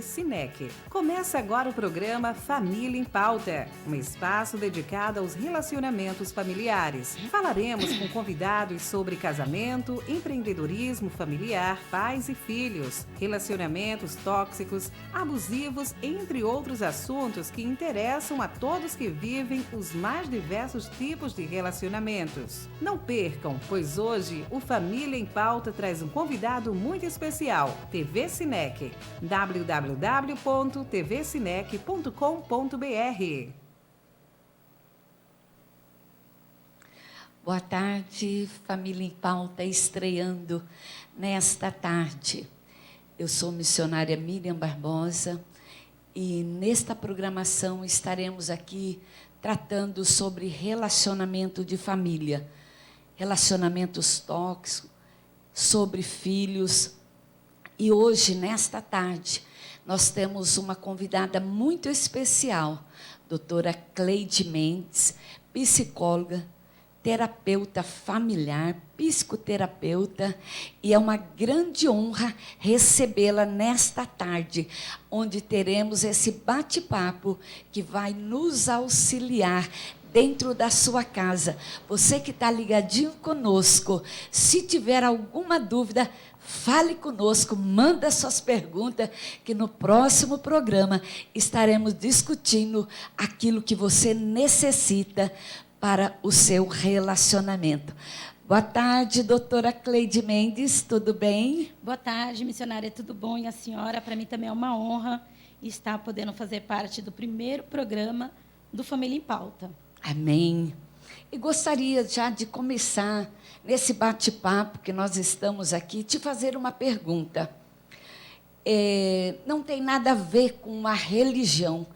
Sinec. Começa agora o programa Família em Pauta, um espaço dedicado aos relacionamentos familiares. Falaremos com convidados sobre casamento, empreendedorismo familiar, pais e filhos, relacionamentos tóxicos, abusivos, entre outros assuntos que interessam a todos que vivem os mais diversos tipos de relacionamentos. Não percam, pois hoje o Família em Pauta traz um convidado muito especial, TV Sinec. www.tvsinec.com.br. Boa tarde, Família em Pauta, estreando nesta tarde. Eu sou missionária Miriam Barbosa e nesta programação estaremos aqui tratando sobre relacionamento de família, relacionamentos tóxicos, sobre filhos. E hoje, nesta tarde, nós temos uma convidada muito especial, doutora Cleide Mendes, psicóloga, terapeuta familiar, psicoterapeuta, e é uma grande honra recebê-la nesta tarde, onde teremos esse bate-papo que vai nos auxiliar dentro da sua casa. Você que está ligadinho conosco, se tiver alguma dúvida, fale conosco, manda suas perguntas, que no próximo programa estaremos discutindo aquilo que você necessita para o seu relacionamento. Boa tarde, doutora Cleide Mendes, tudo bem? Boa tarde, missionária, tudo bom? E a senhora, para mim também é uma honra estar podendo fazer parte do primeiro programa do Família em Pauta. Amém. E gostaria já de começar nesse bate-papo que nós estamos aqui, te fazer uma pergunta. Não tem nada a ver com a religião,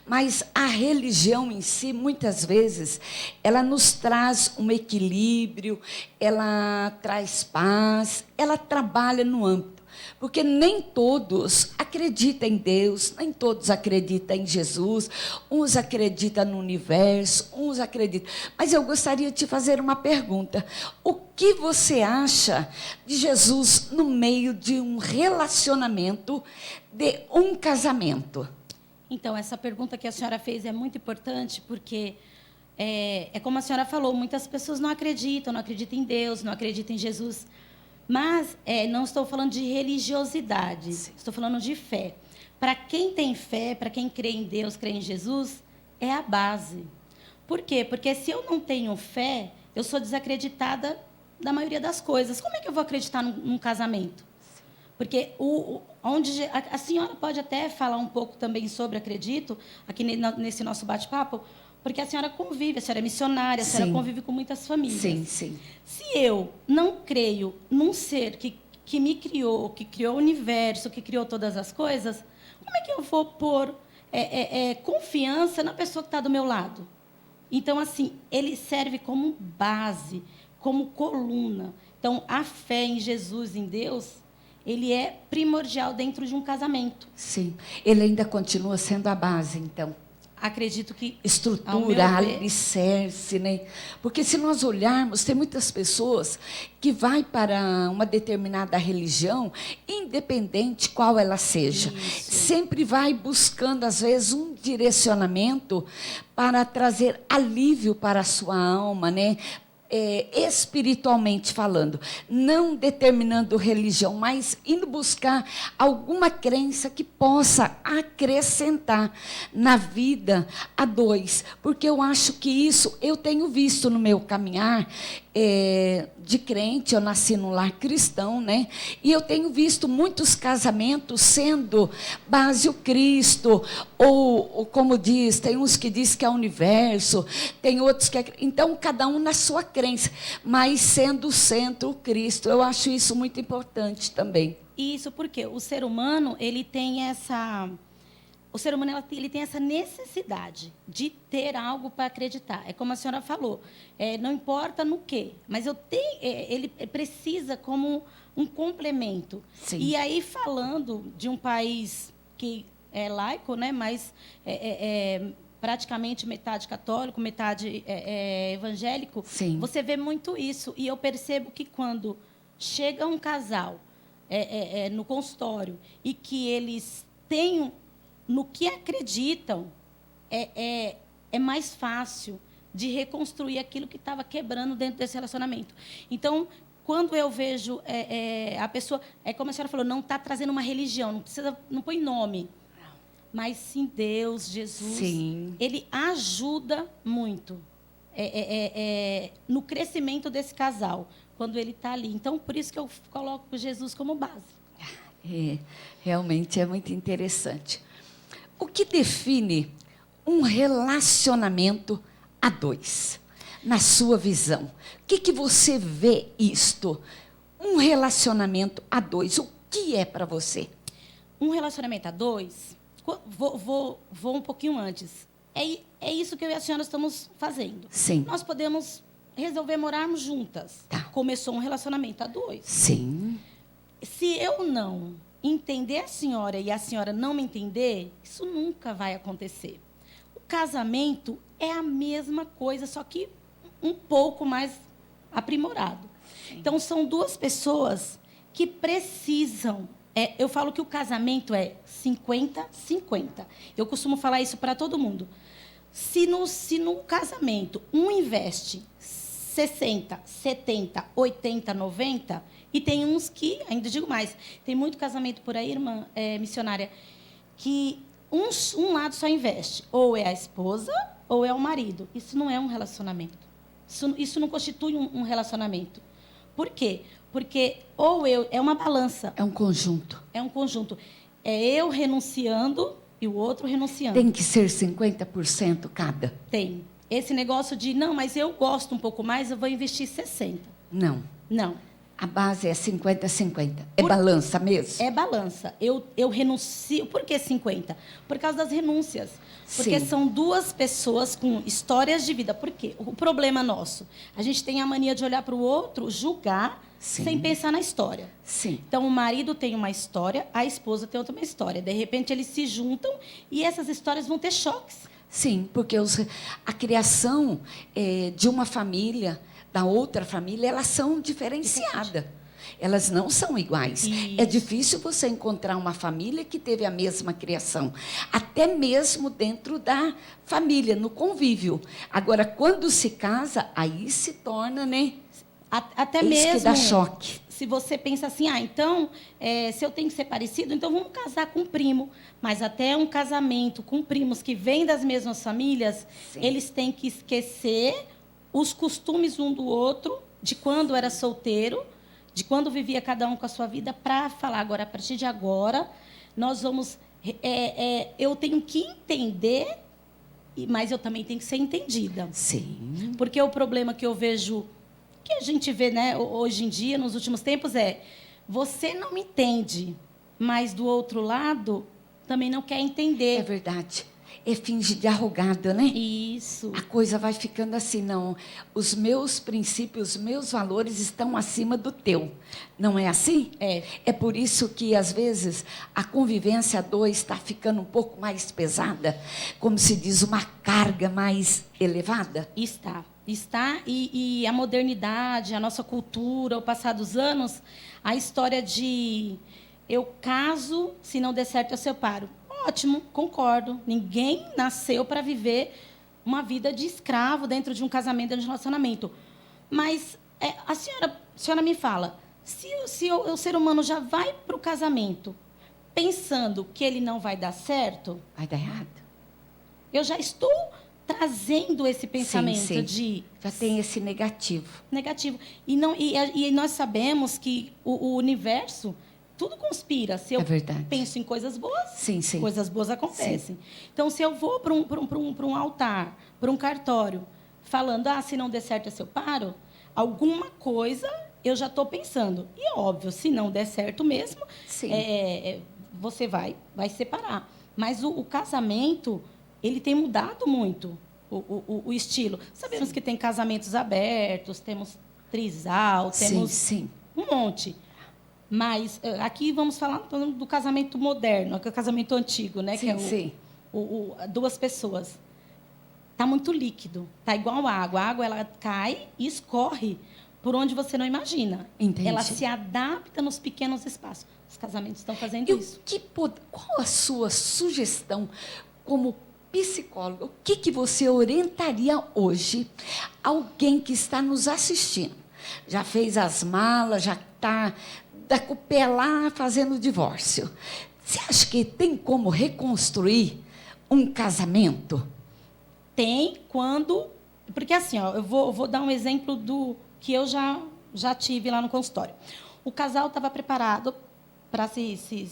mas a religião em si, muitas vezes, ela nos traz um equilíbrio, ela traz paz, ela trabalha no âmbito. Porque nem todos acreditam em Deus, nem todos acreditam em Jesus, uns acreditam no universo, uns acreditam. Mas eu gostaria de te fazer uma pergunta. O que você acha de Jesus no meio de um relacionamento, de um casamento? Então, essa pergunta que a senhora fez é muito importante, porque é como a senhora falou, muitas pessoas não acreditam em Deus, não acreditam em Jesus. Mas não estou falando de religiosidade, sim, estou falando de fé. Para quem tem fé, para quem crê em Deus, crê em Jesus, é a base. Por quê? Porque se eu não tenho fé, eu sou desacreditada da maioria das coisas. Como é que eu vou acreditar num casamento? Porque onde a senhora pode até falar um pouco também sobre, acredito, aqui nesse nosso bate-papo, porque a senhora convive, a senhora é missionária, a senhora convive com muitas famílias. Sim, sim. Se eu não creio num ser que me criou, que criou o universo, que criou todas as coisas, como é que eu vou pôr confiança na pessoa que está do meu lado? Então, assim, ele serve como base, como coluna. Então, a fé em Jesus, em Deus, ele é primordial dentro de um casamento. Sim. Ele ainda continua sendo a base, então. Acredito que estrutura, alicerce, né? Porque se nós olharmos, tem muitas pessoas que vai para uma determinada religião, independente qual ela seja, sempre vai buscando às vezes um direcionamento para trazer alívio para a sua alma, né? Espiritualmente falando, não determinando religião, mas indo buscar alguma crença que possa acrescentar na vida a dois, porque eu acho que isso eu tenho visto no meu caminhar de crente. Eu nasci num lar cristão, né? E eu tenho visto muitos casamentos sendo base o Cristo, ou como diz, tem uns que diz que é o universo, tem outros que então cada um na sua crença, mas sendo o centro o Cristo. Eu acho isso muito importante também. Isso porque o ser humano, ele tem essa necessidade de ter algo para acreditar. É como a senhora falou, não importa no quê, mas ele precisa como um complemento. Sim. E aí, falando de um país que é laico, né, mas praticamente metade católico, metade evangélico, sim, você vê muito isso. E eu percebo que quando chega um casal no consultório e que eles têm no que acreditam, é mais fácil de reconstruir aquilo que estava quebrando dentro desse relacionamento. Então, quando eu vejo a pessoa, como a senhora falou, não está trazendo uma religião, não põe nome, mas sim Deus, Jesus, Sim. ele ajuda muito no crescimento desse casal, quando ele está ali. Então, por isso que eu coloco Jesus como base. Realmente é muito interessante. O que define um relacionamento a dois, na sua visão? O que você vê isto? Um relacionamento a dois, o que é para você? Um relacionamento a dois, vou um pouquinho antes. É isso que eu e a senhora estamos fazendo. Sim. Nós podemos resolver morarmos juntas. Tá. Começou um relacionamento a dois. Sim. Se eu não entender a senhora e a senhora não me entender, isso nunca vai acontecer. O casamento é a mesma coisa, só que um pouco mais aprimorado. Sim. Então, são duas pessoas que precisam... eu falo que o casamento é 50-50. Eu costumo falar isso para todo mundo. Se no casamento um investe 60, 70, 80, 90... E tem uns que, ainda digo mais, tem muito casamento por aí, irmã missionária, que um lado só investe. Ou é a esposa, ou é o marido. Isso não é um relacionamento. Isso não constitui um relacionamento. Por quê? Porque é uma balança. É um conjunto. É um conjunto. É eu renunciando e o outro renunciando. Tem que ser 50% cada? Tem. Esse negócio de, não, mas eu gosto um pouco mais, eu vou investir 60%. Não. Não. A base é 50-50. É balança mesmo? É balança. Eu renuncio. Por que 50? Por causa das renúncias. Porque Sim. São duas pessoas com histórias de vida. Por quê? O problema nosso. A gente tem a mania de olhar para o outro, julgar, Sim. sem pensar na história. Sim. Então, o marido tem uma história, a esposa tem outra uma história. De repente, eles se juntam e essas histórias vão ter choques. Sim, porque a criação de uma família... da outra família, elas são diferenciadas. Elas não são iguais. Isso. É difícil você encontrar uma família que teve a mesma criação. Até mesmo dentro da família, no convívio. Agora, quando se casa, aí se torna, né? Até isso mesmo... que dá choque. Se você pensa assim, então, se eu tenho que ser parecido, então vamos casar com um primo. Mas até um casamento com primos que vêm das mesmas famílias, sim, eles têm que esquecer os costumes um do outro, de quando era solteiro, de quando vivia cada um com a sua vida, para falar agora, a partir de agora, nós vamos... eu tenho que entender, mas eu também tenho que ser entendida. Sim. Porque o problema que eu vejo, que a gente vê, né, hoje em dia, nos últimos tempos, você não me entende, mas do outro lado também não quer entender. É verdade. É finge de arrogada, né? Isso. A coisa vai ficando assim, não. Os meus princípios, os meus valores estão acima do teu. Não é assim? É. É por isso que, às vezes, a convivência a dois está ficando um pouco mais pesada, como se diz, uma carga mais elevada? Está. E a modernidade, a nossa cultura, o passar dos anos, a história de eu caso, se não der certo eu separo. Ótimo, concordo. Ninguém nasceu para viver uma vida de escravo dentro de um casamento, dentro de um relacionamento. Mas a senhora me fala, se o ser humano já vai para o casamento pensando que ele não vai dar certo... Vai dar errado. Eu já estou trazendo esse pensamento, sim. de... Já tem esse negativo. Negativo. E nós sabemos que o universo... Tudo conspira. Se eu penso em coisas boas, sim. coisas boas acontecem. Sim. Então, se eu vou para um altar, para um cartório, falando, se não der certo, eu paro, alguma coisa eu já estou pensando. E é óbvio, se não der certo mesmo, você vai separar. Mas o casamento, ele tem mudado muito o estilo. Sabemos que tem casamentos abertos, temos trisal, temos um monte. Mas aqui vamos falar do casamento moderno, que é o casamento antigo, né? Sim, que é duas pessoas. Está muito líquido, está igual a água. A água ela cai e escorre por onde você não imagina. Entendi. Ela se adapta nos pequenos espaços. Os casamentos estão fazendo isso. Qual a sua sugestão como psicóloga? O que você orientaria hoje alguém que está nos assistindo? Já fez as malas, já está com o pé lá fazendo o divórcio. Você acha que tem como reconstruir um casamento? Tem quando... Porque assim, ó, eu vou dar um exemplo do que eu já tive lá no consultório. O casal estava preparado para se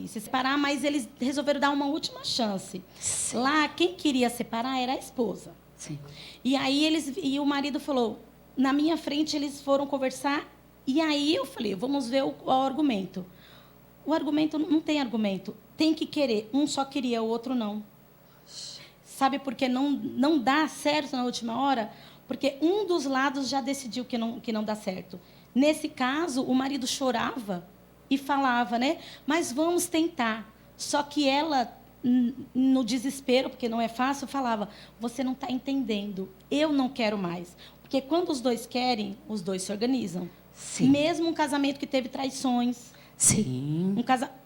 separar, mas eles resolveram dar uma última chance. Sim. Lá, quem queria separar era a esposa. Sim. E aí o marido falou, na minha frente eles foram conversar, e aí eu falei, vamos ver o argumento. O argumento não tem argumento, tem que querer. Um só queria, o outro não. Sabe por que não dá certo na última hora? Porque um dos lados já decidiu que não dá certo. Nesse caso, o marido chorava e falava, né? Mas vamos tentar. Só que ela, no desespero, porque não é fácil, falava, você não está entendendo, eu não quero mais. Porque quando os dois querem, os dois se organizam. Sim. Mesmo um casamento que teve traições. Sim.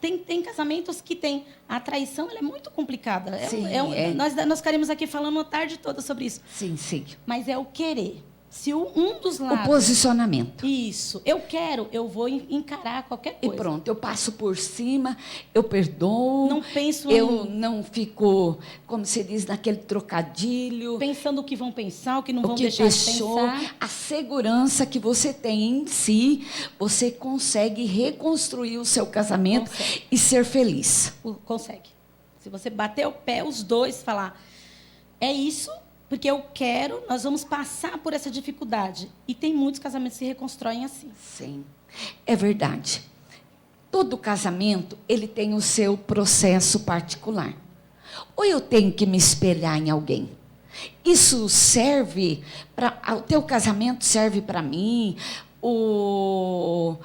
Tem casamentos que tem a traição, ela é muito complicada. Sim, nós ficaríamos aqui falando a tarde toda sobre isso. Sim, sim. Mas é o querer. Se um dos lados... O posicionamento. Isso. Eu quero, eu vou encarar qualquer coisa. E pronto, eu passo por cima, eu perdoo. Não penso... Eu não fico, como se diz, naquele trocadilho. Pensando o que vão pensar, o que não o vão que deixar deixou, de pensar. a segurança que você tem em si, você consegue reconstruir o seu casamento e ser feliz. Consegue. Se você bater o pé, os dois falar, é isso... Porque eu quero, nós vamos passar por essa dificuldade. E tem muitos casamentos que se reconstroem assim. Sim, é verdade. Todo casamento, ele tem o seu processo particular. Ou eu tenho que me espelhar em alguém. Isso serve para... O teu casamento serve para mim, o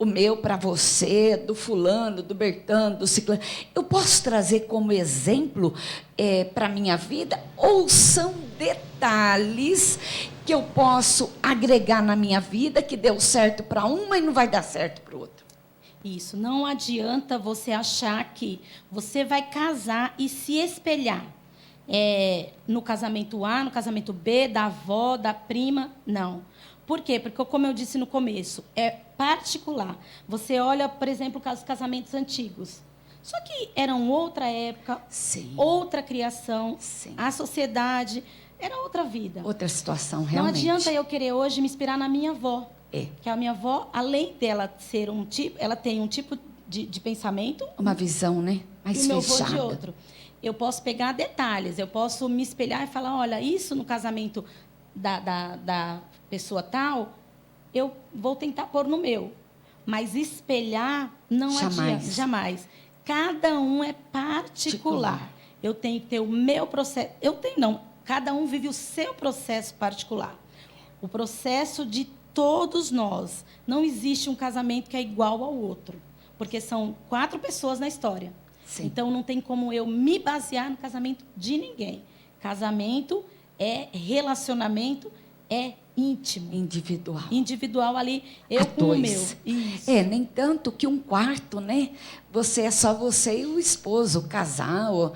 meu para você, do fulano, do Bertano, do ciclano. Eu posso trazer como exemplo para a minha vida? Ou são detalhes que eu posso agregar na minha vida que deu certo para um, mas não vai dar certo para o outro? Isso. Não adianta você achar que você vai casar e se espelhar no casamento A, no casamento B, da avó, da prima. Não. Por quê? Porque, como eu disse no começo, é particular. Você olha, por exemplo, os casamentos antigos. Só que eram outra época, Sim. outra criação, Sim. a sociedade, era outra vida. Outra situação, realmente. Não adianta eu querer hoje me inspirar na minha avó. Que a minha avó, além dela ser um tipo, ela tem um tipo de pensamento. Uma visão, né? Mais e o meu fechada. avô de outro. Eu posso pegar detalhes, eu posso me espelhar e falar, olha, isso no casamento da pessoa tal, eu vou tentar pôr no meu. Mas espelhar não adianta, jamais. Cada um é particular. Eu tenho que ter o meu processo. Cada um vive o seu processo particular. O processo de todos nós. Não existe um casamento que é igual ao outro. Porque são 4 pessoas na história. Sim. Então, não tem como eu me basear no casamento de ninguém. Casamento é relacionamento, é íntimo. Individual. Individual ali, eu com o meu. Isso. Nem tanto que um quarto, né? É só você e o esposo, o casal.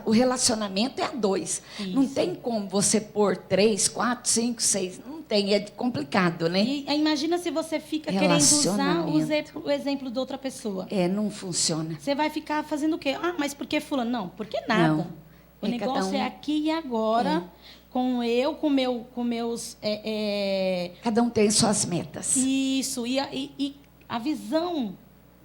O relacionamento é a 2. Isso. Não tem como você pôr 3, 4, 5, 6. Não tem, é complicado, né? E imagina se você fica querendo usar o exemplo de outra pessoa. Não funciona. Você vai ficar fazendo o quê? Ah, mas por que fulano? Não, porque nada. Não. O negócio é aqui e agora, com meus... Cada um tem suas metas. Isso. E a visão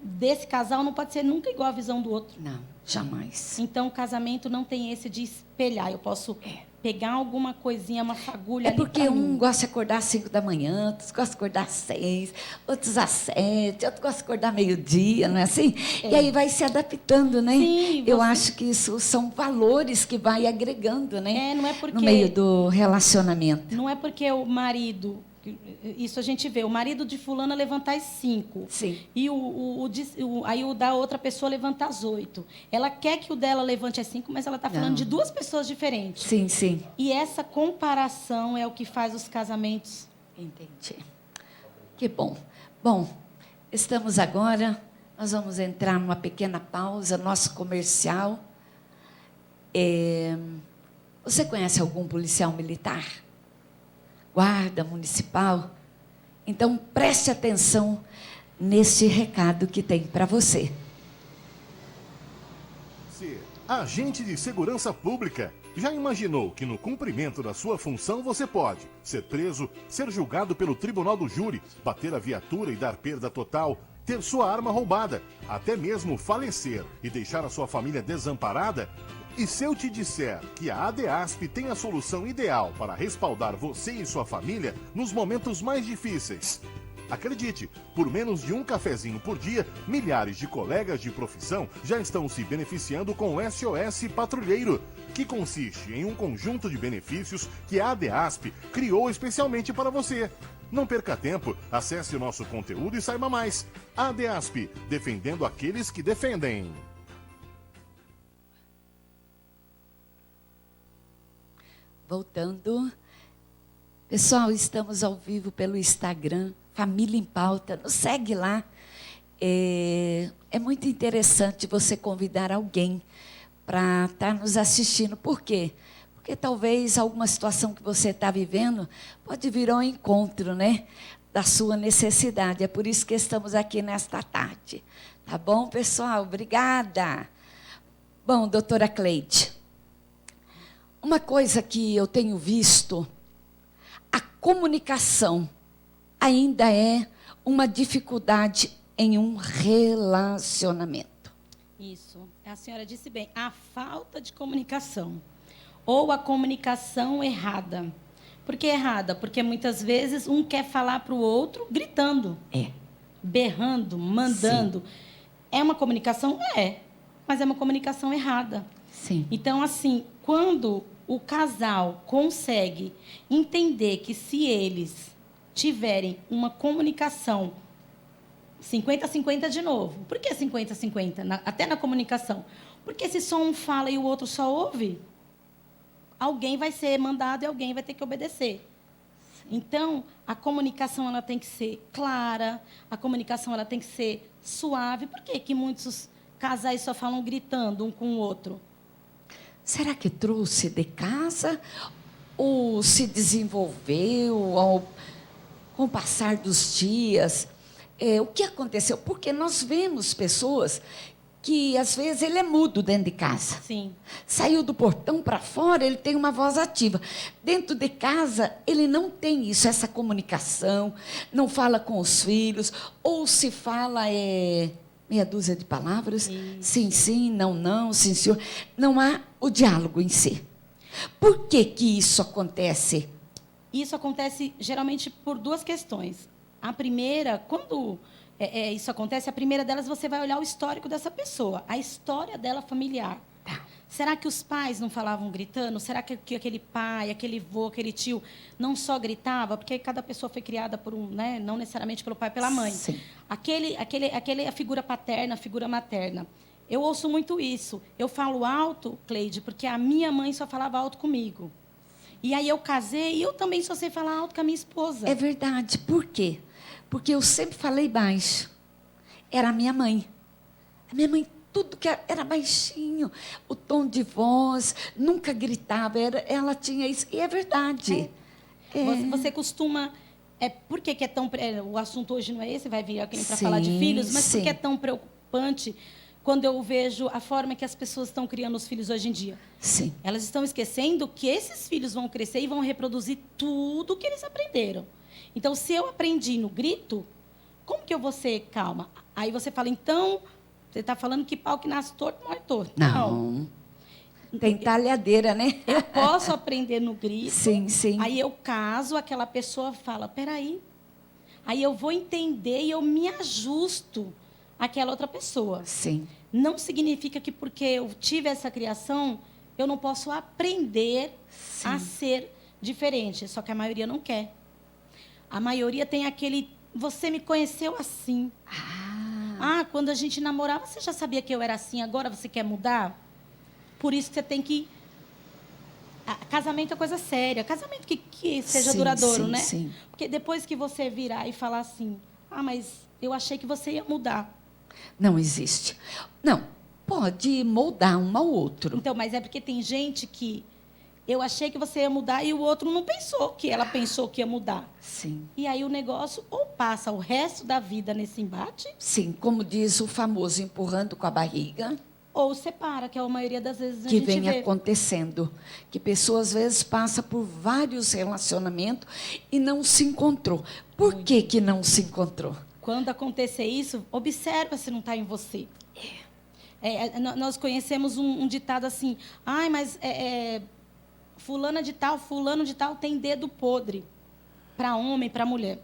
desse casal não pode ser nunca igual à visão do outro. Não, jamais. Então, o casamento não tem esse de espelhar. Eu posso pegar alguma coisinha, uma fagulha ali porque pra mim. gosta de acordar às 5 da manhã, outros gostam de acordar às 6, outros às 7, outros gostam de acordar meio-dia, não é assim? E aí vai se adaptando, né? Sim, Eu acho que isso são valores que vai agregando, né? Não é porque... No meio do relacionamento. Não é porque o marido... Isso a gente vê. O marido de fulana levanta às 5. Sim. E aí o da outra pessoa levanta às 8. Ela quer que o dela levante às 5, mas ela está falando de 2 pessoas diferentes. Sim, sim. E essa comparação é o que faz os casamentos... Entendi. Que bom. Bom, Estamos agora, nós vamos entrar numa pequena pausa, nosso comercial. Você conhece algum policial militar? Guarda municipal? Então, preste atenção neste recado que tem para você. Agente de segurança pública, já imaginou que no cumprimento da sua função você pode ser preso, ser julgado pelo tribunal do júri, bater a viatura e dar perda total, ter sua arma roubada, até mesmo falecer e deixar a sua família desamparada? E se eu te disser que a ADASP tem a solução ideal para respaldar você e sua família nos momentos mais difíceis? Acredite, por menos de um cafezinho por dia, milhares de colegas de profissão já estão se beneficiando com o SOS Patrulheiro, que consiste em um conjunto de benefícios que a ADASP criou especialmente para você. Não perca tempo, acesse o nosso conteúdo e saiba mais. ADASP, defendendo aqueles que defendem. Voltando. Pessoal, estamos ao vivo pelo Instagram, Família em Pauta. Nos segue lá. É muito interessante você convidar alguém para estar nos assistindo. Por quê? Porque talvez alguma situação que você está vivendo pode vir ao encontro, né, da sua necessidade. É por isso que estamos aqui nesta tarde. Tá bom, pessoal? Obrigada. Bom, doutora Cleide, uma coisa que eu tenho visto, a comunicação ainda é uma dificuldade em um relacionamento. Isso. A senhora disse bem, a falta de comunicação. Ou a comunicação errada. Por que errada? Porque muitas vezes um quer falar para o outro gritando. Berrando, mandando. Sim. É uma comunicação? É. Mas é uma comunicação errada. Sim. Então, assim, quando o casal consegue entender que se eles tiverem uma comunicação 50-50 de novo. Por que 50-50? Até na comunicação. Porque se só um fala e o outro só ouve, alguém vai ser mandado e alguém vai ter que obedecer. Então, a comunicação ela tem que ser clara, a comunicação ela tem que ser suave. Por que muitos casais só falam gritando um com o outro? Será que trouxe de casa ou se desenvolveu com o passar dos dias? O que aconteceu? Porque nós vemos pessoas que, às vezes, ele é mudo dentro de casa. Sim. Saiu do portão para fora, ele tem uma voz ativa. Dentro de casa, ele não tem isso, essa comunicação, não fala com os filhos, ou se fala meia dúzia de palavras, isso. Sim, sim, não, não, sim, senhor. Não há o diálogo em si. Por que que isso acontece? Isso acontece, geralmente, por duas questões. A primeira, quando isso acontece, a primeira delas, você vai olhar o histórico dessa pessoa, a história dela familiar. Tá. Será que os pais não falavam gritando? Será que aquele pai, aquele avô, aquele tio não só gritava? Porque cada pessoa foi criada por né, não necessariamente pelo pai e pela mãe. Sim. A figura paterna, a figura materna. Eu ouço muito isso. Eu falo alto, Cleide, porque a minha mãe só falava alto comigo. E aí eu casei e eu também só sei falar alto com a minha esposa. É verdade. Por quê? Porque eu sempre falei baixo. Era a minha mãe. A minha mãe, tudo que era baixinho. O tom de voz, nunca gritava. Ela tinha isso. E é verdade. Você costuma... por que é tão... o assunto hoje não é esse, vai vir alguém para falar de filhos, mas por que é tão preocupante quando eu vejo a forma que as pessoas estão criando os filhos hoje em dia? Sim. Elas estão esquecendo que esses filhos vão crescer e vão reproduzir tudo que eles aprenderam. Então, se eu aprendi no grito, como que eu vou ser calma? Aí você fala, então, você está falando que pau que nasce torto, morre torto. Não. Tem talhadeira, né? Eu posso aprender no grito. Sim, sim. Aí eu caso, aquela pessoa fala, peraí. Aí eu vou entender e eu me ajusto àquela outra pessoa. Sim. Não significa que porque eu tive essa criação, eu não posso aprender a ser diferente. Só que a maioria não quer. A maioria tem aquele, você me conheceu assim. Quando a gente namorava, você já sabia que eu era assim, agora você quer mudar? Por isso que você tem que... Casamento é coisa séria. Casamento que seja duradouro, né? Sim. Porque depois que você virar e falar assim, Ah, mas eu achei que você ia mudar. Não existe. Não, pode moldar um ao outro. Então, mas é porque tem gente que eu achei que você ia mudar e o outro não pensou que ela pensou que ia mudar. Sim. E aí o negócio ou passa o resto da vida nesse embate, Sim, como diz o famoso empurrando com a barriga, ou separa, que é a maioria das vezes a que gente vem vê. acontecendo. Que pessoas, às vezes, passam por vários relacionamentos e não se encontrou. Por que que não se encontrou? Quando acontecer isso, observa se não está em você. Nós conhecemos um ditado assim, ai, mas fulano de tal tem dedo podre para homem, para mulher.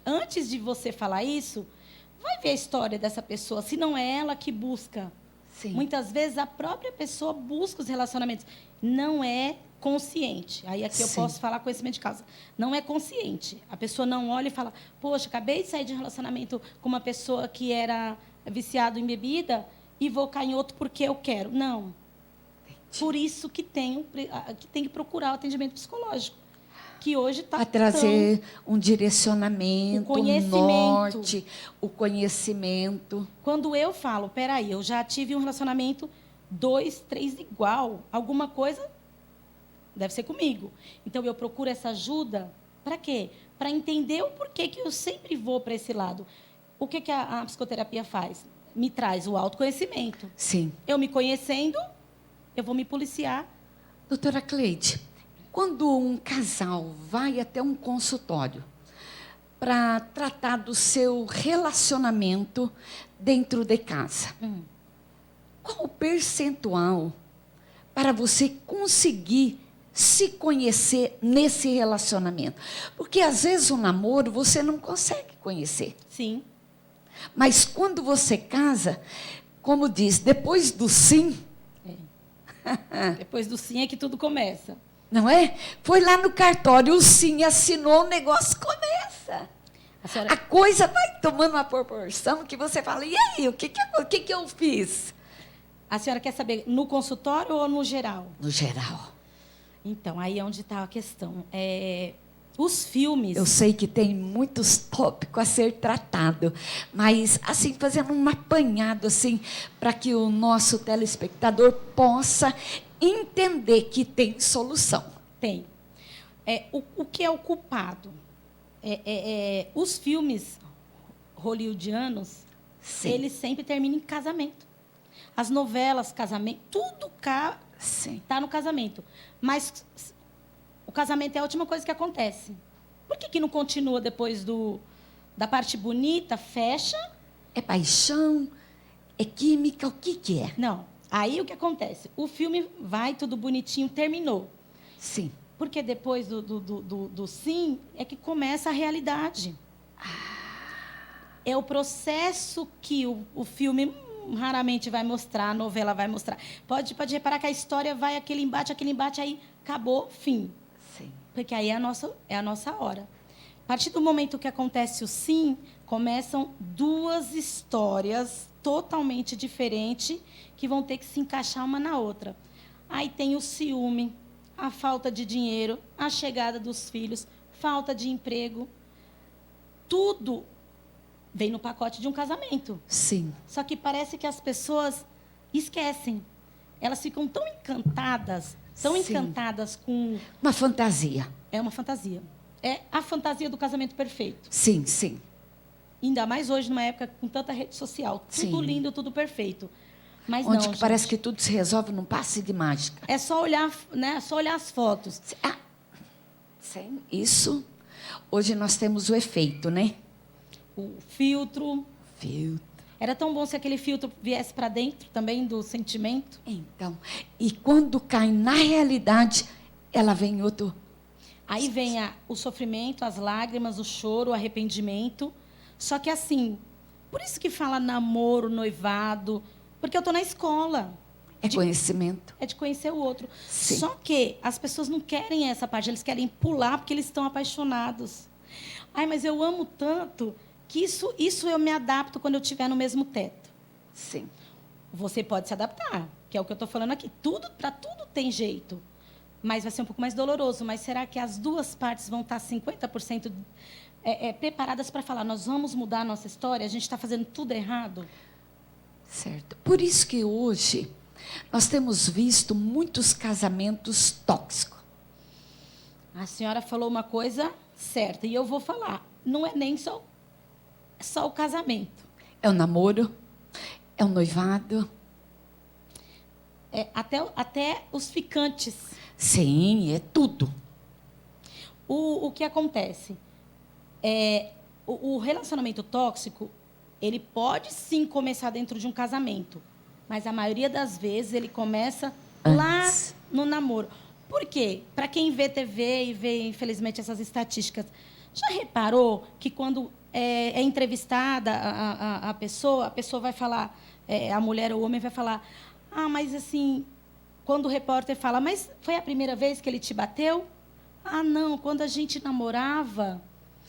Antes de você falar isso, vai ver a história dessa pessoa, se não é ela que busca. Sim. Muitas vezes a própria pessoa busca os relacionamentos. Não é consciente. Aí aqui eu Sim. posso falar conhecimento de causa. Não é consciente. A pessoa não olha e fala, poxa, acabei de sair de um relacionamento com uma pessoa que era viciado em bebida e vou cair em outro porque eu quero. Não. Por isso que tem que procurar o atendimento psicológico. Que hoje está Para trazer um direcionamento, O conhecimento. um norte, o conhecimento. Quando eu falo, peraí, eu já tive um relacionamento 2, 3 igual, alguma coisa deve ser comigo. Então, eu procuro essa ajuda para quê? Para entender o porquê que eu sempre vou para esse lado. O que a psicoterapia faz? Me traz o autoconhecimento. Sim. Eu me conhecendo, eu vou me policiar. Doutora Cleide, quando um casal vai até um consultório para tratar do seu relacionamento dentro de casa, qual o percentual para você conseguir se conhecer nesse relacionamento? Porque, às vezes, o namoro você não consegue conhecer. Sim. Mas, quando você casa, como diz, depois do sim, Depois do sim é que tudo começa. não é? Foi lá no cartório, o sim assinou, o negócio começa. A senhora... A coisa vai tomando uma proporção que você fala, e aí, o que eu fiz? A senhora quer saber no consultório ou no geral? No geral. Então, aí é onde está a questão. Os filmes... Eu sei que tem muitos tópicos a ser tratado, mas, assim, fazendo um apanhado, assim, para que o nosso telespectador possa entender que tem solução. Tem. O que é o culpado? Os filmes hollywoodianos, Sim. eles sempre terminam em casamento. As novelas, casamento, tudo Sim. está no casamento. Mas o casamento é a última coisa que acontece. Por que não continua depois da parte bonita, fecha? É paixão? É química? O que é? Não. Aí o que acontece? O filme vai, tudo bonitinho, terminou. Sim. Porque depois do sim é que começa a realidade. É o processo que o filme raramente vai mostrar, a novela vai mostrar. Pode reparar que a história vai aquele embate, aí acabou, fim. Sim. Porque aí é a nossa hora. A partir do momento que acontece o sim, começam duas histórias totalmente diferentes que vão ter que se encaixar uma na outra. Aí tem o ciúme, a falta de dinheiro, a chegada dos filhos, falta de emprego. Tudo vem no pacote de um casamento. Sim. Só que parece que as pessoas esquecem. Elas ficam tão encantadas com... Uma fantasia. É uma fantasia. É a fantasia do casamento perfeito. Sim, sim. Ainda mais hoje, numa época com tanta rede social. Tudo Sim. lindo, tudo perfeito. Mas Onde não, que gente. parece que tudo se resolve num passe de mágica. É só olhar, né? Só olhar as fotos. Sem isso, hoje nós temos o efeito, né? O filtro. Filtro. Era tão bom se aquele filtro viesse para dentro também do sentimento. Então, e quando cai na realidade, ela vem em outro... Aí vem o sofrimento, as lágrimas, o choro, o arrependimento. Só que assim, por isso que fala namoro, noivado, porque eu estou na escola. É conhecimento. É de conhecer o outro. Sim. Só que as pessoas não querem essa parte, eles querem pular porque eles estão apaixonados. Ai, mas eu amo tanto que isso eu me adapto quando eu estiver no mesmo teto. Sim. Você pode se adaptar, que é o que eu estou falando aqui. Para tudo tem jeito. Mas vai ser um pouco mais doloroso. Mas será que as duas partes vão estar 50% preparadas para falar, nós vamos mudar a nossa história, a gente está fazendo tudo errado? Certo. Por isso que hoje nós temos visto muitos casamentos tóxicos. A senhora falou uma coisa certa, e eu vou falar. Não é nem só o casamento. É o namoro, é o noivado. Até os ficantes. Sim, é tudo. O que acontece? O relacionamento tóxico, ele pode sim começar dentro de um casamento, mas a maioria das vezes ele começa lá no namoro. Por quê? Para quem vê TV e vê, infelizmente, essas estatísticas, já reparou que quando é entrevistada a pessoa vai falar, a mulher ou o homem vai falar, mas assim, quando o repórter fala, mas foi a primeira vez que ele te bateu? Não, quando a gente namorava...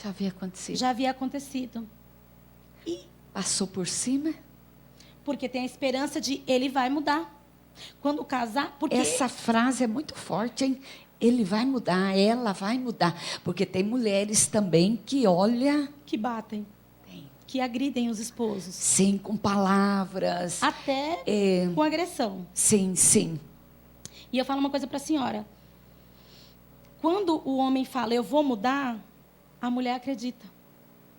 Já havia acontecido. Já havia acontecido. E passou por cima? Porque tem a esperança de ele vai mudar. Quando casar... Porque... Essa frase é muito forte, hein? Ele vai mudar, ela vai mudar. Porque tem mulheres também que, olha... Que batem. Que agridem os esposos. Sim, com palavras. Até com agressão. Sim, sim. E eu falo uma coisa para a senhora. Quando o homem fala, eu vou mudar, a mulher acredita.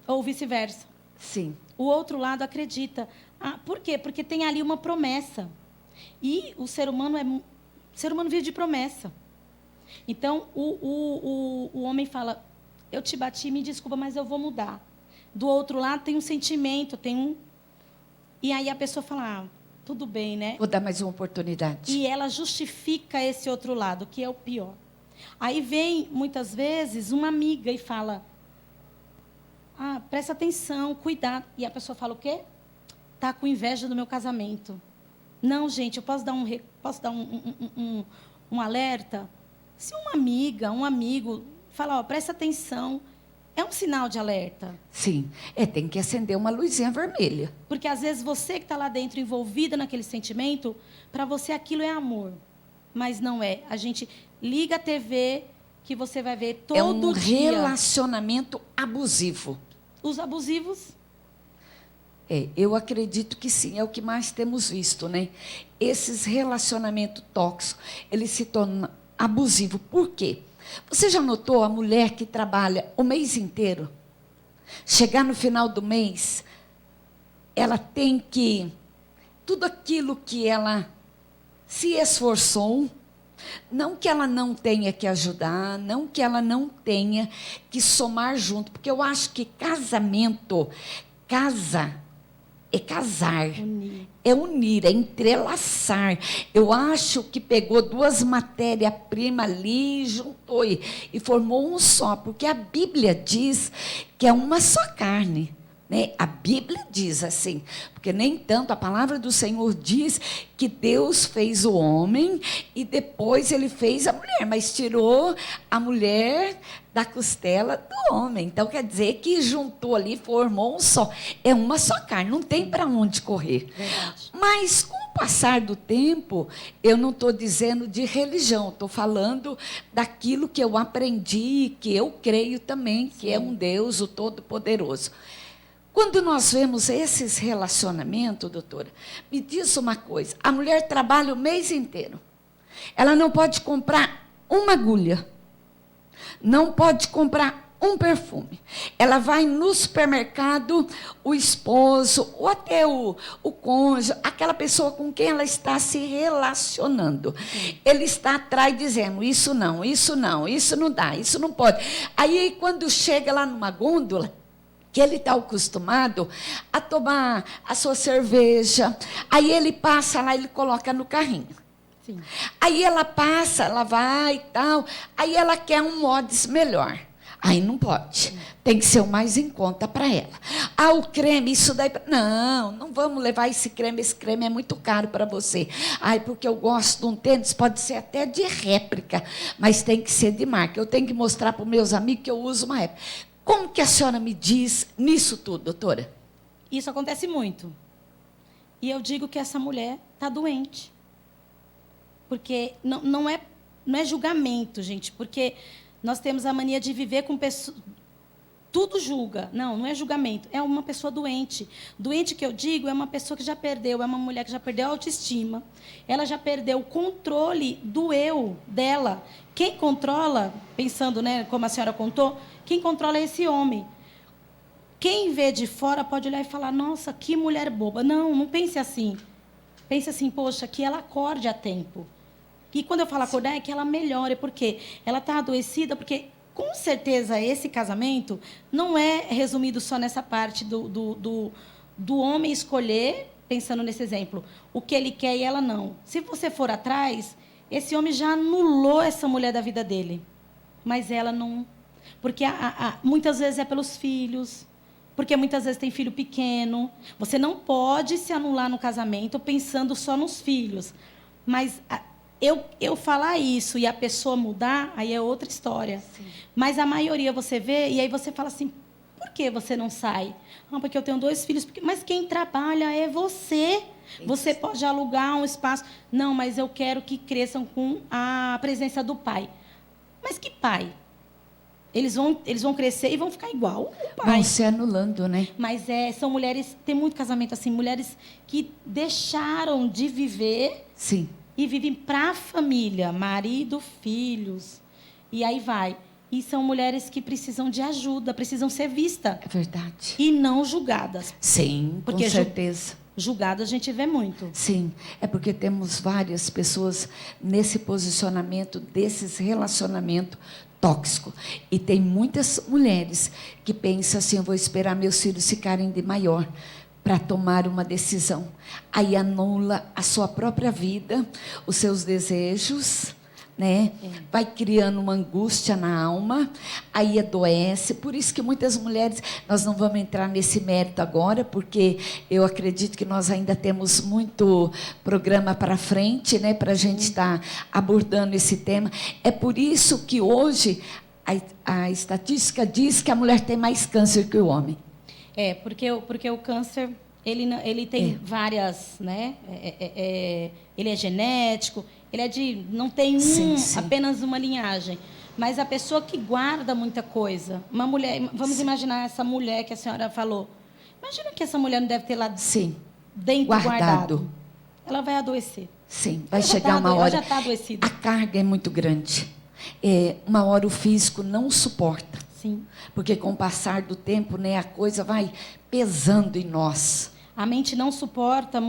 Ou vice-versa. Sim. O outro lado acredita. Por quê? Porque tem ali uma promessa. E o ser humano vive de promessa. Então, o homem fala, eu te bati, me desculpa, mas eu vou mudar. Do outro lado tem um sentimento, E aí a pessoa fala, tudo bem, né? Vou dar mais uma oportunidade. E ela justifica esse outro lado, que é o pior. Aí vem, muitas vezes, uma amiga e fala, presta atenção, cuidado. E a pessoa fala o quê? Está com inveja do meu casamento. Não, gente, eu posso dar um alerta? Se uma amiga, um amigo, fala, presta atenção, é um sinal de alerta. Sim, tem que acender uma luzinha vermelha. Porque, às vezes, você que está lá dentro, envolvida naquele sentimento, para você aquilo é amor. Mas não é. A gente liga a TV, que você vai ver todo dia. É um relacionamento abusivo. Os abusivos... eu acredito que sim, é o que mais temos visto, né? Esses relacionamentos tóxicos, eles se tornam abusivos. Por quê? Você já notou a mulher que trabalha o mês inteiro? Chegar no final do mês, ela tem que... Tudo aquilo que ela se esforçou, não que ela não tenha que ajudar, não que ela não tenha que somar junto, porque eu acho que casamento, é casar, é unir, é entrelaçar. Eu acho que pegou duas matérias-primas ali, juntou e formou um só, porque a Bíblia diz que é uma só carne. Né? A Bíblia diz assim, porque nem tanto, a palavra do Senhor diz que Deus fez o homem e depois ele fez a mulher, mas tirou a mulher da costela do homem. Então, quer dizer que juntou ali, formou um só. É uma só carne, não tem para onde correr. Verdade. Mas, com o passar do tempo, eu não estou dizendo de religião, estou falando daquilo que eu aprendi, que eu creio também, que é um Deus, o Todo-Poderoso. Quando nós vemos esses relacionamentos, doutora, me diz uma coisa, a mulher trabalha o mês inteiro, ela não pode comprar uma agulha, não pode comprar um perfume, ela vai no supermercado, o esposo, ou até o cônjuge, aquela pessoa com quem ela está se relacionando, ele está atrás dizendo, isso não, isso não dá, isso não pode. Aí, quando chega lá numa gôndola, que ele está acostumado a tomar a sua cerveja, aí ele passa lá, ele coloca no carrinho. Sim. Aí ela passa, ela vai e tal, aí ela quer um mods melhor. Aí não pode, tem que ser o mais em conta para ela. O creme, isso daí... Não vamos levar esse creme é muito caro para você. Porque eu gosto de um tênis, pode ser até de réplica, mas tem que ser de marca. Eu tenho que mostrar para os meus amigos que eu uso uma réplica. Como que a senhora me diz nisso tudo, doutora? Isso acontece muito. E eu digo que essa mulher está doente. Porque não é julgamento, gente. Porque nós temos a mania de viver com pessoas... tudo julga. Não, não é julgamento. É uma pessoa doente. Doente que eu digo é uma pessoa que já perdeu, é uma mulher que já perdeu a autoestima. Ela já perdeu o controle do eu dela. Quem controla, pensando, né, como a senhora contou, quem controla é esse homem. Quem vê de fora pode olhar e falar, nossa, que mulher boba. Não, não pense assim. Pense assim, poxa, que ela acorde a tempo. E quando eu falo acordar, é que ela melhore, porque ela está adoecida, porque, com certeza, esse casamento não é resumido só nessa parte do homem escolher, pensando nesse exemplo, o que ele quer e ela não. Se você for atrás, esse homem já anulou essa mulher da vida dele. Mas ela não... Porque muitas vezes é pelos filhos, porque muitas vezes tem filho pequeno. Você não pode se anular no casamento pensando só nos filhos. Mas eu falar isso e a pessoa mudar, aí é outra história. Sim. Mas a maioria você vê, e aí você fala assim, por que você não sai? Ah, porque eu tenho 2 filhos. Mas quem trabalha é você. Você pode alugar um espaço. Não, mas eu quero que cresçam com a presença do pai. Mas que pai? Eles vão crescer e vão ficar igual o pai. Vão se anulando, né? Mas são mulheres... Tem muito casamento assim. Mulheres que deixaram de viver... Sim. E vivem para a família. Marido, filhos. E aí vai. E são mulheres que precisam de ajuda. Precisam ser vistas. É verdade. E não julgadas. Sim, porque com certeza. Julgadas a gente vê muito. Sim, é porque temos várias pessoas nesse posicionamento desses relacionamentos tóxicos. E tem muitas mulheres que pensam assim, eu vou esperar meus filhos ficarem de maior para tomar uma decisão. Aí anula a sua própria vida, os seus desejos, né? Vai criando uma angústia na alma, aí adoece. Por isso que muitas mulheres, nós não vamos entrar nesse mérito agora, porque eu acredito que nós ainda temos muito programa para frente, né, para a gente estar abordando esse tema. É por isso que hoje a estatística diz que a mulher tem mais câncer que o homem. Porque o câncer ele tem várias, né? Ele é genético. Ele é não tem apenas uma linhagem. Mas a pessoa que guarda muita coisa, uma mulher, vamos imaginar essa mulher que a senhora falou. Imagina que essa mulher não deve ter lá dentro guardado. Ela vai adoecer. Sim, vai chegar uma hora. Ela já está adoecida. A carga é muito grande. Uma hora o físico não suporta. Sim. Porque com o passar do tempo, né, a coisa vai pesando em nós. A mente não suporta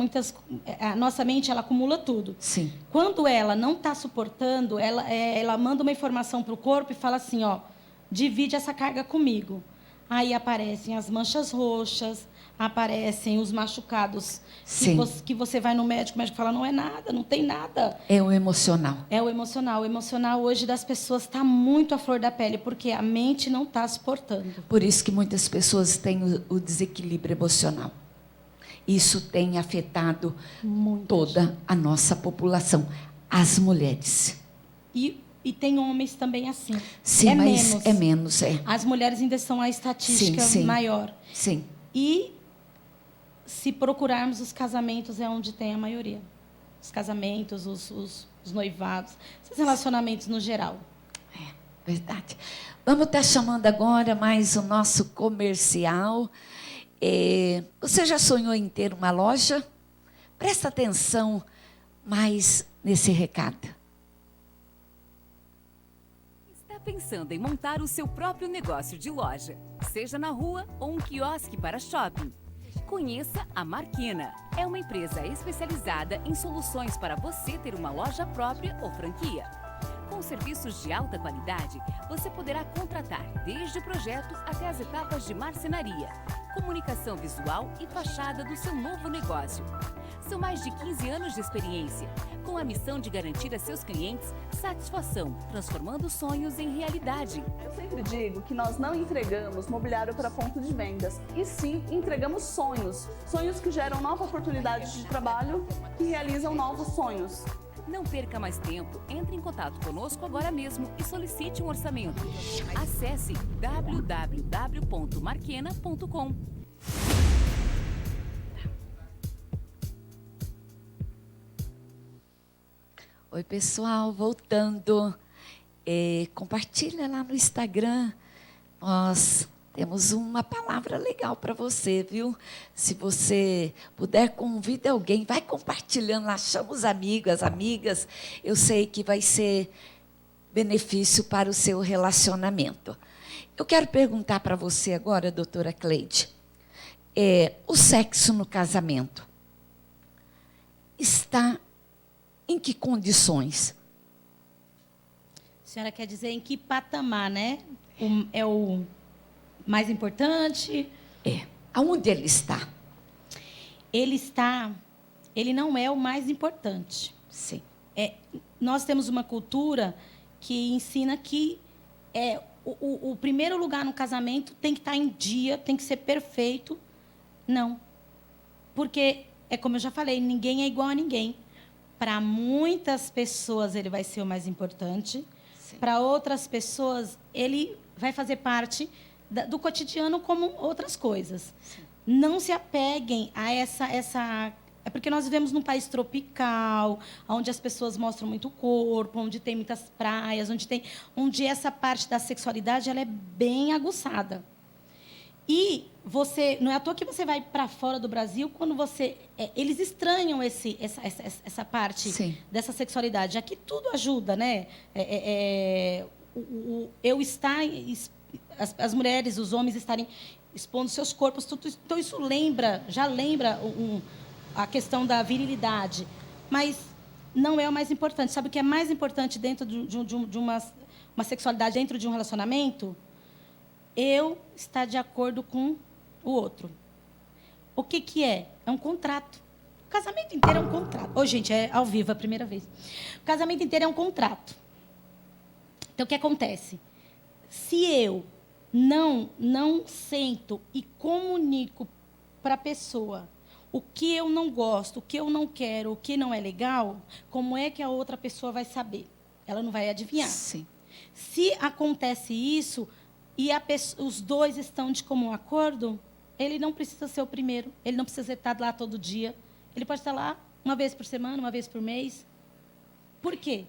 a nossa mente, ela acumula tudo. Sim. Quando ela não está suportando, ela manda uma informação para o corpo e fala assim, ó, divide essa carga comigo. Aí aparecem as manchas roxas, aparecem os machucados. Que você vai no médico, o médico fala, não é nada, não tem nada. É o emocional. É o emocional. O emocional hoje das pessoas está muito à flor da pele, porque a mente não está suportando. Por isso que muitas pessoas têm o desequilíbrio emocional. Isso tem afetado toda a nossa população, as mulheres. E tem homens também assim. Sim, mas é menos. As mulheres ainda são a estatística maior. Sim. E se procurarmos os casamentos, é onde tem a maioria. Os casamentos, os noivados, esses relacionamentos no geral. Verdade. Vamos estar chamando agora mais o nosso comercial. Você já sonhou em ter uma loja? Presta atenção mais nesse recado. Está pensando em montar o seu próprio negócio de loja, seja na rua ou um quiosque para shopping? Conheça a Marquena. É uma empresa especializada em soluções para você ter uma loja própria ou franquia. Com serviços de alta qualidade, você poderá contratar desde o projeto até as etapas de marcenaria, comunicação visual e fachada do seu novo negócio. São mais de 15 anos de experiência, com a missão de garantir a seus clientes satisfação, transformando sonhos em realidade. Eu sempre digo que nós não entregamos mobiliário para ponto de vendas, e sim entregamos sonhos. Sonhos que geram novas oportunidades de trabalho, que realizam novos sonhos. Não perca mais tempo, entre em contato conosco agora mesmo e solicite um orçamento. Acesse www.marquena.com. Oi, pessoal, voltando. Compartilha lá no Instagram. Nós Temos uma palavra legal para você, viu? Se você puder, convida alguém, vai compartilhando lá, chama os amigos, as amigas. Eu sei que vai ser benefício para o seu relacionamento. Eu quero perguntar para você agora, doutora Cleide, o sexo no casamento está em que condições? A senhora quer dizer em que patamar, né? É o mais importante? Aonde ele está? Ele não é o mais importante. Sim. Nós temos uma cultura que ensina que o primeiro lugar no casamento tem que estar em dia, tem que ser perfeito. Não. Porque, como eu já falei, ninguém é igual a ninguém. Para muitas pessoas, ele vai ser o mais importante. Para outras pessoas, ele vai fazer parte do cotidiano como outras coisas. Sim. Não se apeguem a essa... É porque nós vivemos num país tropical, onde as pessoas mostram muito o corpo, onde tem muitas praias, onde essa parte da sexualidade ela é bem aguçada. E não é à toa que você vai para fora do Brasil quando eles estranham essa parte Sim. dessa sexualidade. Aqui tudo ajuda, né? As mulheres, os homens estarem expondo seus corpos, tudo, então isso já lembra a questão da virilidade, mas não é o mais importante. Sabe o que é mais importante dentro de uma sexualidade, dentro de um relacionamento? Eu estar de acordo com o outro. O que é? É um contrato. O casamento inteiro é um contrato. Gente, é ao vivo, é a primeira vez. O casamento inteiro é um contrato. Então, o que acontece? Se eu não sento e comunico para a pessoa o que eu não gosto, o que eu não quero, o que não é legal, como é que a outra pessoa vai saber? Ela não vai adivinhar. Sim. Se acontece isso e os dois estão de comum acordo, ele não precisa ser o primeiro, ele não precisa estar lá todo dia. Ele pode estar lá uma vez por semana, uma vez por mês. Por quê?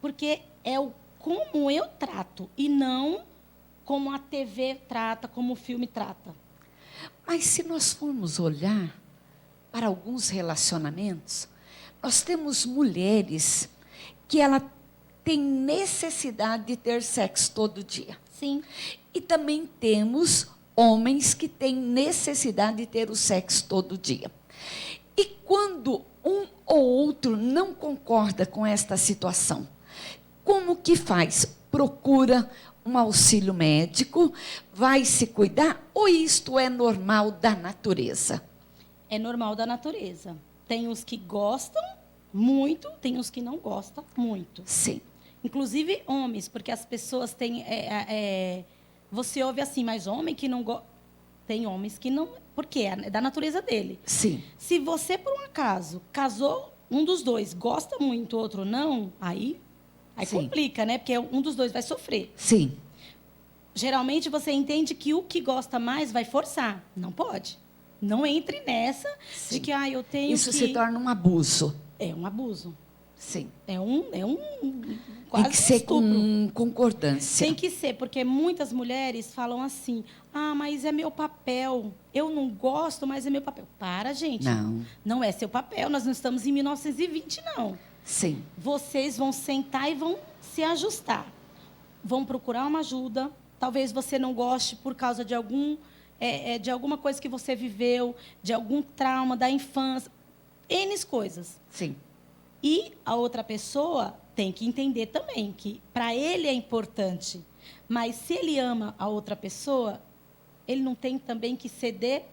Porque é como eu trato e não como a TV trata, como o filme trata. Mas se nós formos olhar para alguns relacionamentos, nós temos mulheres que ela tem necessidade de ter sexo todo dia. Sim. E também temos homens que têm necessidade de ter o sexo todo dia. E quando um ou outro não concorda com esta situação, como que faz? Procura um auxílio médico, vai se cuidar, ou isto é normal da natureza? É normal da natureza. Tem os que gostam muito, tem os que não gostam muito. Sim. Inclusive homens, porque as pessoas têm... você ouve assim, mas homem que não gosta... Tem homens que não... Porque é da natureza dele. Sim. Se você, por um acaso, casou, um dos dois gosta muito, o outro não, aí complica, né? Porque um dos dois vai sofrer. Sim. Geralmente, você entende que o que gosta mais vai forçar. Não pode. Não entre nessa Sim. de que eu tenho Isso que... se torna um abuso. É um abuso. Sim. É um quase tem que ser estupro. com concordância. Tem que ser, porque muitas mulheres falam assim, mas é meu papel. Eu não gosto, mas é meu papel. Para, gente. Não. Não é seu papel. Nós não estamos em 1920, não. Sim. Vocês vão sentar e vão se ajustar. Vão procurar uma ajuda. Talvez você não goste por causa de de alguma coisa que você viveu, de algum trauma da infância. N coisas. Sim. E a outra pessoa tem que entender também que para ele é importante. Mas se ele ama a outra pessoa, ele não tem também que ceder.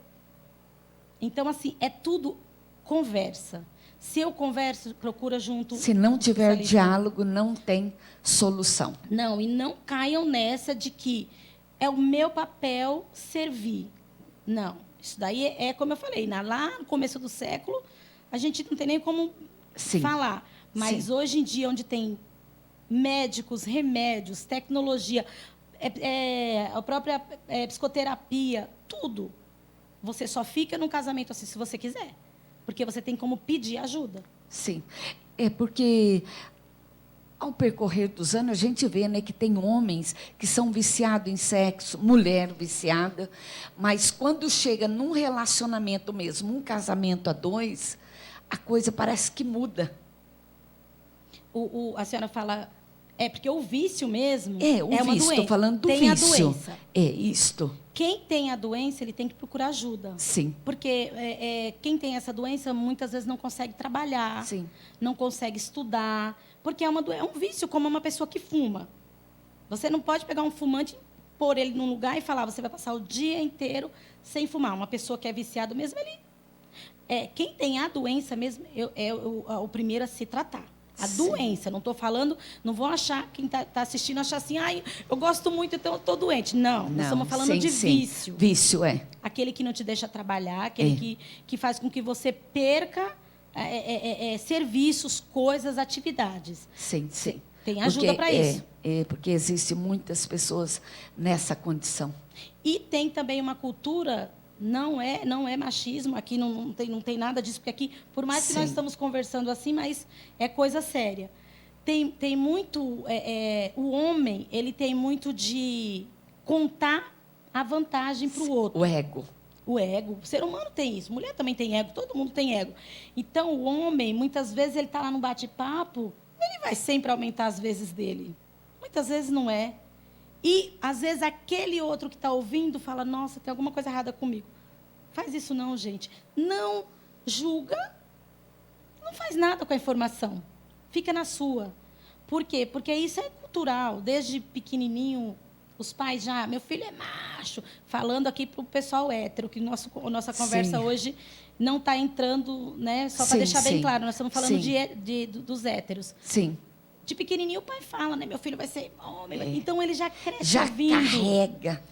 Então, assim, é tudo conversa. Se eu converso, procura junto. Se não tiver diálogo, não tem solução. Não, e não caiam nessa de que é o meu papel servir. Não. Isso daí é como eu falei, lá no começo do século, a gente não tem nem como Sim. falar. Mas Sim. hoje em dia, onde tem médicos, remédios, tecnologia, a própria psicoterapia, tudo, você só fica num casamento assim se você quiser. Porque você tem como pedir ajuda. Sim. É porque ao percorrer dos anos, a gente vê, né, que tem homens que são viciados em sexo, mulher viciada, mas quando chega num relacionamento mesmo, um casamento a dois, a coisa parece que muda. A senhora fala... porque o vício mesmo É, o uma vício, doença. estou falando do tem vício. a doença. É, isto. Quem tem a doença, ele tem que procurar ajuda. Sim. Porque quem tem essa doença, muitas vezes não consegue trabalhar, Sim. não consegue estudar, porque é um vício, como uma pessoa que fuma. Você não pode pegar um fumante, pôr ele num lugar e falar, você vai passar o dia inteiro sem fumar. Uma pessoa que é viciada mesmo, quem tem a doença mesmo é o primeiro a se tratar. A Sim. doença, não estou falando, não vou achar, quem está assistindo, achar assim, eu gosto muito, então eu estou doente. Não, nós estamos falando sim, de sim. vício. Vício, é. Aquele que não te deixa trabalhar, aquele que faz com que você perca serviços, coisas, atividades. Sim, sim. Tem ajuda para isso. Porque existem muitas pessoas nessa condição. E tem também uma cultura, não é machismo, aqui não tem nada disso, porque aqui, por mais que Sim. nós estamos conversando assim, mas é coisa séria. Tem muito... o homem, ele tem muito de contar a vantagem para o outro. O ego. O ego. O ser humano tem isso. Mulher também tem ego. Todo mundo tem ego. Então, o homem, muitas vezes, ele está lá no bate-papo, ele vai sempre aumentar as vezes dele. Muitas vezes não é. E, às vezes, aquele outro que está ouvindo fala, nossa, tem alguma coisa errada comigo. Faz isso não, gente. Não julga, não faz nada com a informação. Fica na sua. Por quê? Porque isso é cultural. Desde pequenininho, os pais já... Meu filho é macho. Falando aqui para o pessoal hétero, que a nossa conversa Sim. hoje não está entrando, né? Só para Sim, deixar bem sim. claro, nós estamos falando Sim. dos héteros. Sim. De pequenininho, o pai fala, né? Meu filho vai ser homem. Então, ele já cresce Já ouvindo. carrega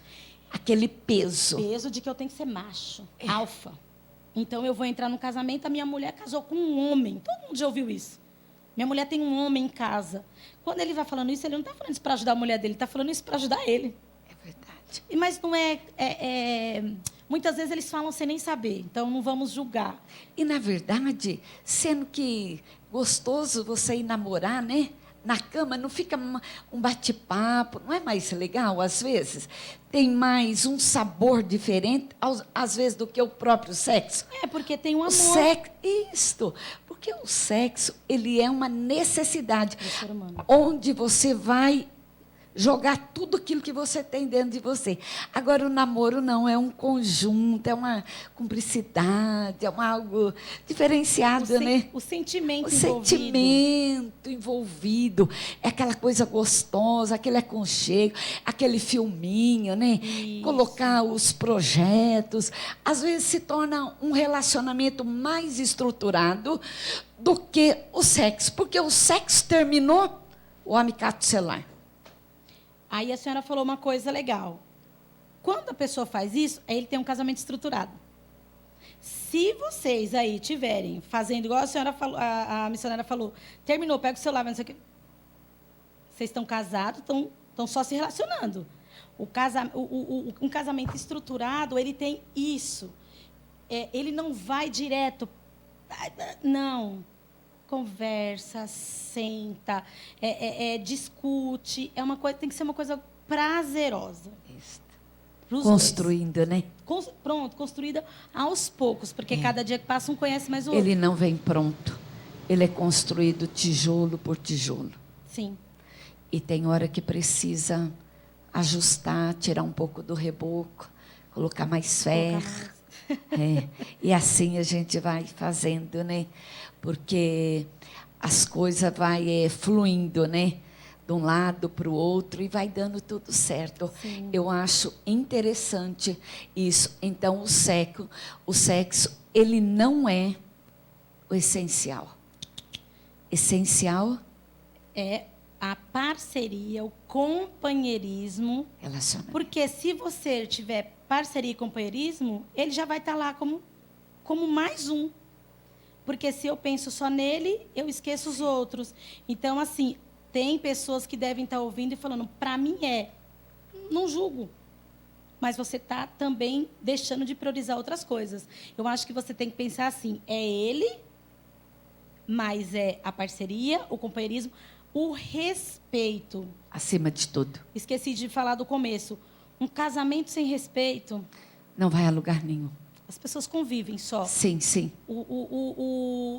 aquele peso. Peso de que eu tenho que ser macho, alfa. Então, eu vou entrar num casamento, a minha mulher casou com um homem. Todo mundo já ouviu isso. Minha mulher tem um homem em casa. Quando ele vai falando isso, ele não está falando isso para ajudar a mulher dele, ele está falando isso para ajudar ele. É verdade. Mas não muitas vezes eles falam sem nem saber, então não vamos julgar. E, na verdade, sendo que gostoso você ir namorar, né? Na cama, não fica um bate-papo, não é mais legal, às vezes? Tem mais um sabor diferente, às vezes, do que o próprio sexo. Porque tem um amor. Isto, porque o sexo, ele é uma necessidade, do ser humano. onde você vai jogar tudo aquilo que você tem dentro de você. Agora, o namoro não, é um conjunto, é uma cumplicidade, é algo diferenciado, né? O sentimento O envolvido. sentimento envolvido, é aquela coisa gostosa, aquele aconchego, aquele filminho, né? Isso. Colocar os projetos. Às vezes se torna um relacionamento mais estruturado do que o sexo. Porque o sexo terminou, o homem cata o celular. Aí a senhora falou uma coisa legal. Quando a pessoa faz isso, aí ele tem um casamento estruturado. Se vocês aí tiverem fazendo igual a senhora falou, a missionária falou, terminou, pega o celular, mas não sei o quê. Vocês estão casados, estão só se relacionando. Um casamento estruturado, ele tem isso. Ele não vai direto. Não. Conversa, senta, discute. Tem que ser uma coisa prazerosa. Pros Construindo, dois. né? Pronto, construída aos poucos, porque cada dia que passa um conhece mais o outro. Ele não vem pronto. Ele é construído tijolo por tijolo. Sim. E tem hora que precisa ajustar, tirar um pouco do reboco, colocar mais ferro. E assim a gente vai fazendo, né? Porque as coisas vai fluindo, né? De um lado para o outro e vai dando tudo certo. Sim. Eu acho interessante isso. Então, o sexo, ele não é o essencial. Essencial É a parceria, o companheirismo. relacionamento. Porque se você tiver parceria e companheirismo, ele já vai estar lá como mais um. Porque se eu penso só nele, eu esqueço os outros. Então, assim, tem pessoas que devem estar ouvindo e falando, para mim não julgo. Mas você está também deixando de priorizar outras coisas. Eu acho que você tem que pensar assim, é ele, mas é a parceria, o companheirismo, O respeito. Acima de tudo. Esqueci de falar do começo. Um casamento sem respeito, Não vai a lugar nenhum. as pessoas convivem só. Sim, sim.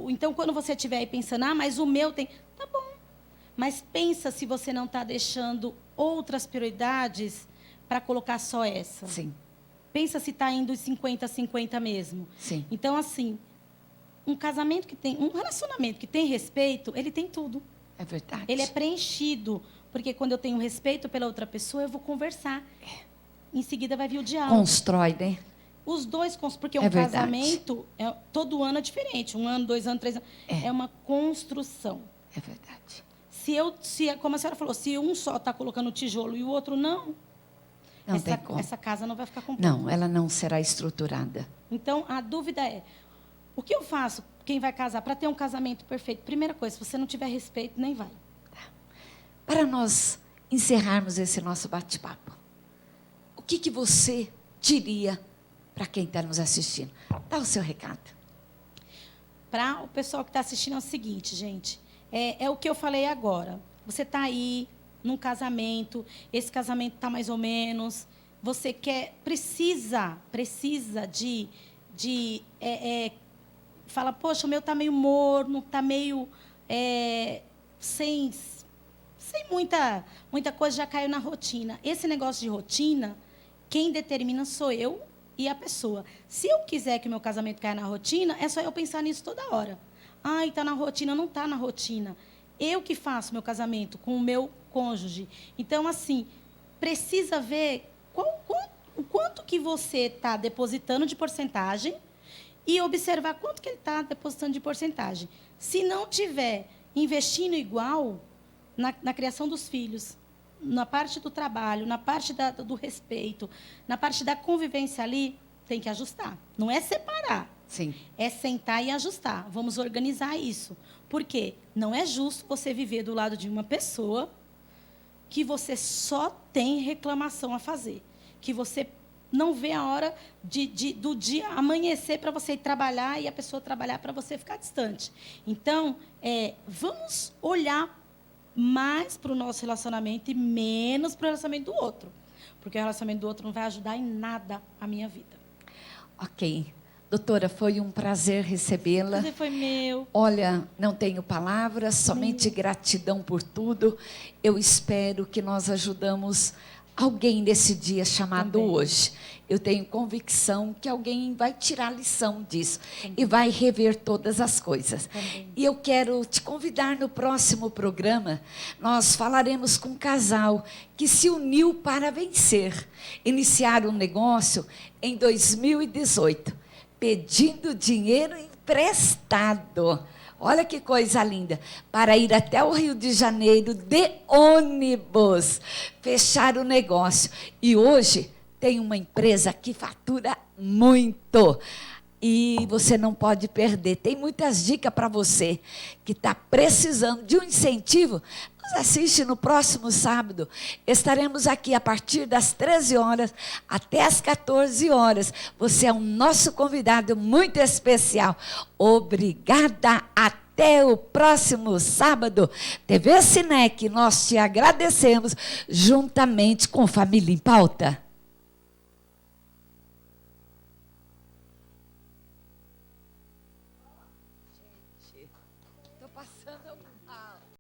Então, quando você estiver aí pensando, mas o meu tem... Tá bom. Mas pensa se você não está deixando outras prioridades para colocar só essa. Sim. Pensa se está indo 50-50 mesmo. Sim. Então, assim, um relacionamento que tem respeito, ele tem tudo. É verdade. Ele é preenchido. Porque quando eu tenho respeito pela outra pessoa, eu vou conversar. Em seguida vai vir o diálogo. Constrói, né? Os dois, porque É verdade. casamento, todo ano é diferente. 1 ano, 2 anos, 3 anos. É uma construção. É verdade. Como a senhora falou, se um só está colocando tijolo e o outro não, Não tem como. essa casa não vai ficar completa. Não, ela não será estruturada. Então, a dúvida é, o que eu faço, quem vai casar, para ter um casamento perfeito? Primeira coisa, se você não tiver respeito, nem vai. Para nós encerrarmos esse nosso bate-papo, o que você diria para quem está nos assistindo? Dá o seu recado. Para o pessoal que está assistindo é o seguinte, gente. É o que eu falei agora. Você está aí num casamento, esse casamento está mais ou menos. Você precisa de fala, poxa, o meu está meio morno, está meio sem muita coisa, já caiu na rotina. Esse negócio de rotina, quem determina sou eu e a pessoa. Se eu quiser que o meu casamento caia na rotina, é só eu pensar nisso toda hora. Ai, está na rotina, não está na rotina. Eu que faço meu casamento com o meu cônjuge. Então, assim, precisa ver o quanto que você está depositando de porcentagem e observar quanto que ele está depositando de porcentagem. Se não tiver investindo igual na criação dos filhos, na parte do trabalho, na parte do respeito, na parte da convivência ali, tem que ajustar. Não é separar. Sim. É sentar e ajustar. Vamos organizar isso. Por quê? Não é justo você viver do lado de uma pessoa que você só tem reclamação a fazer. Que você não vê a hora do dia amanhecer para você ir trabalhar e a pessoa trabalhar para você ficar distante. Então, vamos olhar mais para o nosso relacionamento e menos para o relacionamento do outro. Porque o relacionamento do outro não vai ajudar em nada a minha vida. Ok. Doutora, foi um prazer recebê-la. Prazer foi meu. Olha, não tenho palavras, somente gratidão por tudo. Eu espero que nós ajudamos alguém nesse dia chamado Também. hoje. Eu tenho convicção que alguém vai tirar lição disso e vai rever todas as coisas. Também. E eu quero te convidar no próximo programa. Nós falaremos com um casal que se uniu para vencer. Iniciaram um negócio em 2018. Pedindo dinheiro emprestado. Olha que coisa linda. Para ir até o Rio de Janeiro de ônibus. Fechar o negócio. E hoje tem uma empresa que fatura muito. E você não pode perder. Tem muitas dicas para você que está precisando de um incentivo. Nos assiste no próximo sábado. Estaremos aqui a partir das 13 horas até as 14 horas. Você é o nosso convidado muito especial. Obrigada. Até o próximo sábado. TV Cinec, nós te agradecemos juntamente com Família em Pauta.